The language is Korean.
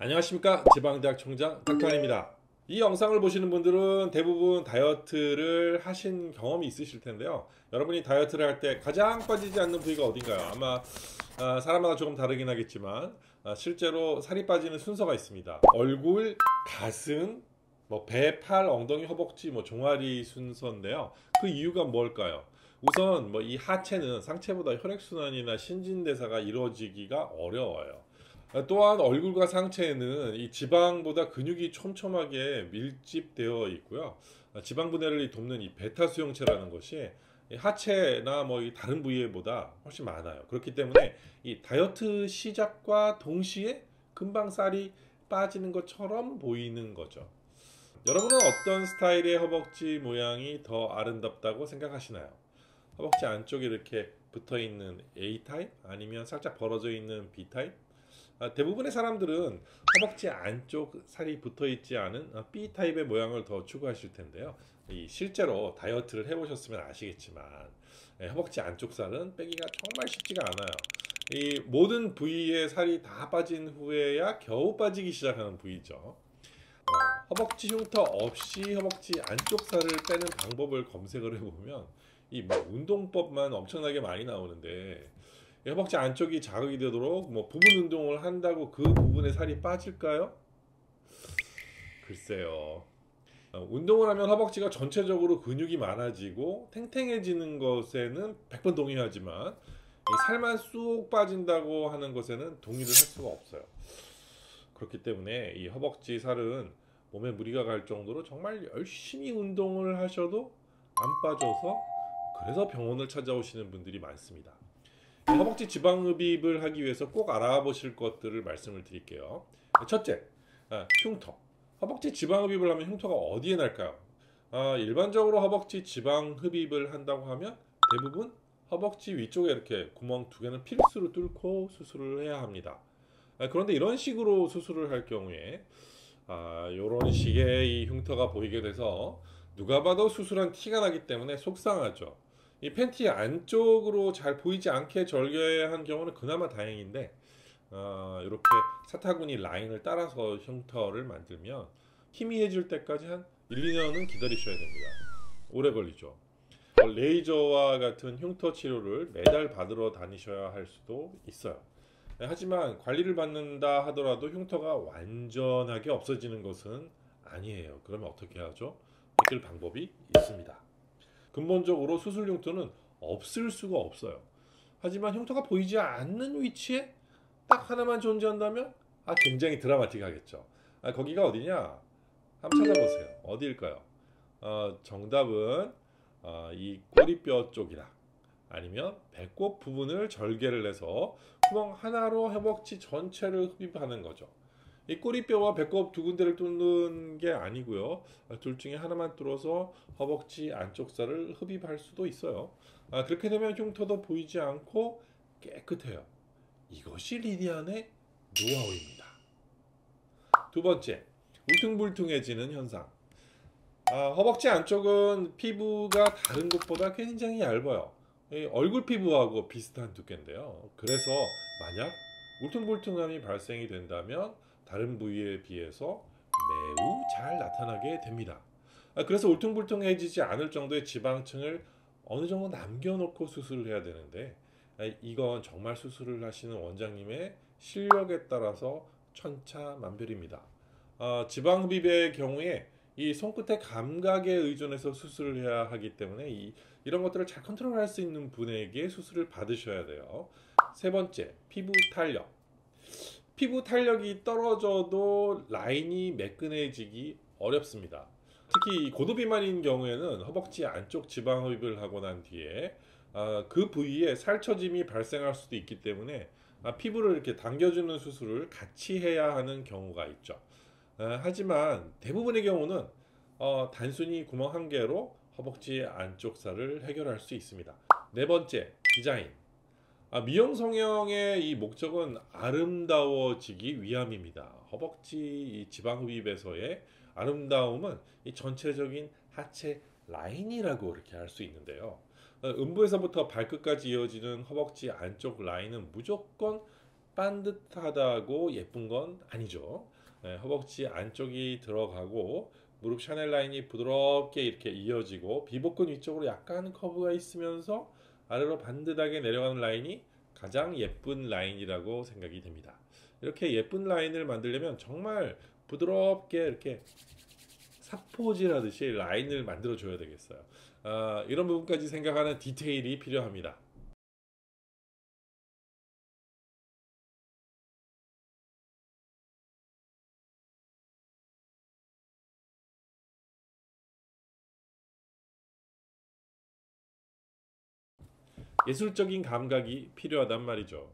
안녕하십니까, 지방대학 총장 닥터한입니다. 이 영상을 보시는 분들은 대부분 다이어트를 하신 경험이 있으실 텐데요. 여러분이 다이어트를 할 때 가장 빠지지 않는 부위가 어딘가요? 아마 사람마다 조금 다르긴 하겠지만 실제로 살이 빠지는 순서가 있습니다. 얼굴, 가슴, 배, 팔, 엉덩이, 허벅지, 종아리 순서인데요. 그 이유가 뭘까요? 우선 이 하체는 상체보다 혈액순환이나 신진대사가 이루어지기가 어려워요. 또한 얼굴과 상체에는 이 지방보다 근육이 촘촘하게 밀집되어 있고요. 지방 분해를 돕는 이 베타 수용체라는 것이 이 하체나 이 다른 부위보다 훨씬 많아요. 그렇기 때문에 이 다이어트 시작과 동시에 금방 살이 빠지는 것처럼 보이는 거죠. 여러분은 어떤 스타일의 허벅지 모양이 더 아름답다고 생각하시나요? 허벅지 안쪽에 이렇게 붙어 있는 A 타입 아니면 살짝 벌어져 있는 B 타입? 대부분의 사람들은 허벅지 안쪽 살이 붙어 있지 않은 B 타입의 모양을 더 추구하실 텐데요. 실제로 다이어트를 해보셨으면 아시겠지만 허벅지 안쪽 살은 빼기가 정말 쉽지가 않아요. 이 모든 부위의 살이 다 빠진 후에야 겨우 빠지기 시작하는 부위죠. 허벅지 흉터 없이 허벅지 안쪽 살을 빼는 방법을 검색을 해보면 이 운동법만 엄청나게 많이 나오는데 허벅지 안쪽이 자극이 되도록 부분 운동을 한다고 그 부분에 살이 빠질까요? 글쎄요. 운동을 하면 허벅지가 전체적으로 근육이 많아지고 탱탱해지는 것에는 100번 동의하지만 이 살만 쑥 빠진다고 하는 것에는 동의를 할 수가 없어요. 그렇기 때문에 이 허벅지 살은 몸에 무리가 갈 정도로 정말 열심히 운동을 하셔도 안 빠져서 그래서 병원을 찾아오시는 분들이 많습니다. 허벅지 지방 흡입을 하기 위해서 꼭 알아보실 것들을 말씀을 드릴게요. 첫째, 흉터. 허벅지 지방 흡입을 하면 흉터가 어디에 날까요? 일반적으로 허벅지 지방 흡입을 한다고 하면 대부분 허벅지 위쪽에 이렇게 구멍 두 개는 필수로 뚫고 수술을 해야 합니다. 그런데 이런 식으로 수술을 할 경우에 이런 식의 이 흉터가 보이게 돼서 누가 봐도 수술한 티가 나기 때문에 속상하죠. 이 팬티 안쪽으로 잘 보이지 않게 절개한 경우는 그나마 다행인데 이렇게 사타구니 라인을 따라서 흉터를 만들면 희미해질 때까지 한 1, 2년은 기다리셔야 됩니다. 오래 걸리죠. 레이저와 같은 흉터 치료를 매달 받으러 다니셔야 할 수도 있어요. 하지만 관리를 받는다 하더라도 흉터가 완전하게 없어지는 것은 아니에요. 그러면 어떻게 하죠? 해결 방법이 있습니다. 근본적으로 수술 흉터는 없을 수가 없어요. 하지만 흉터가 보이지 않는 위치에 딱 하나만 존재한다면 굉장히 드라마틱하겠죠. 거기가 어디냐? 한번 찾아보세요. 어디일까요? 정답은 이 꼬리뼈 쪽이다. 아니면 배꼽 부분을 절개를 해서 구멍 하나로 허벅지 전체를 흡입하는 거죠. 이 꼬리뼈와 배꼽 두 군데를 뚫는 게 아니고요. 둘 중에 하나만 뚫어서 허벅지 안쪽 살을 흡입할 수도 있어요. 그렇게 되면 흉터도 보이지 않고 깨끗해요. 이것이 리디안의 노하우입니다. 두 번째, 울퉁불퉁해지는 현상. 허벅지 안쪽은 피부가 다른 곳보다 굉장히 얇아요. 얼굴 피부하고 비슷한 두께인데요. 그래서 만약 울퉁불퉁함이 발생이 된다면 다른 부위에 비해서 매우 잘 나타나게 됩니다. 그래서 울퉁불퉁해지지 않을 정도의 지방층을 어느 정도 남겨놓고 수술을 해야 되는데 이건 정말 수술을 하시는 원장님의 실력에 따라서 천차만별입니다. 지방 흡입의 경우에 이 손끝의 감각에 의존해서 수술을 해야 하기 때문에 이런 것들을 잘 컨트롤할 수 있는 분에게 수술을 받으셔야 돼요. 세 번째, 피부 탄력. 피부 탄력이 떨어져도 라인이 매끈해지기 어렵습니다. 특히 고도비만인 경우에는 허벅지 안쪽 지방 흡입을 하고 난 뒤에 그 부위에 살처짐이 발생할 수도 있기 때문에 피부를 이렇게 당겨주는 수술을 같이 해야 하는 경우가 있죠. 하지만 대부분의 경우는 단순히 구멍 한 개로 허벅지 안쪽 살을 해결할 수 있습니다. 네 번째, 디자인. 미용 성형의 이 목적은 아름다워지기 위함입니다. 허벅지 지방 흡입에서의 아름다움은 이 전체적인 하체 라인이라고 이렇게 할 수 있는데요. 음부에서부터 발끝까지 이어지는 허벅지 안쪽 라인은 무조건 반듯하다고 예쁜 건 아니죠. 허벅지 안쪽이 들어가고 무릎 샤넬 라인이 부드럽게 이렇게 이어지고 비복근 위쪽으로 약간 커브가 있으면서 아래로 반듯하게 내려가는 라인이 가장 예쁜 라인이라고 생각이 됩니다. 이렇게 예쁜 라인을 만들려면 정말 부드럽게 이렇게 사포질 하듯이 라인을 만들어 줘야 되겠어요. 이런 부분까지 생각하는 디테일이 필요합니다. 예술적인 감각이 필요하단 말이죠.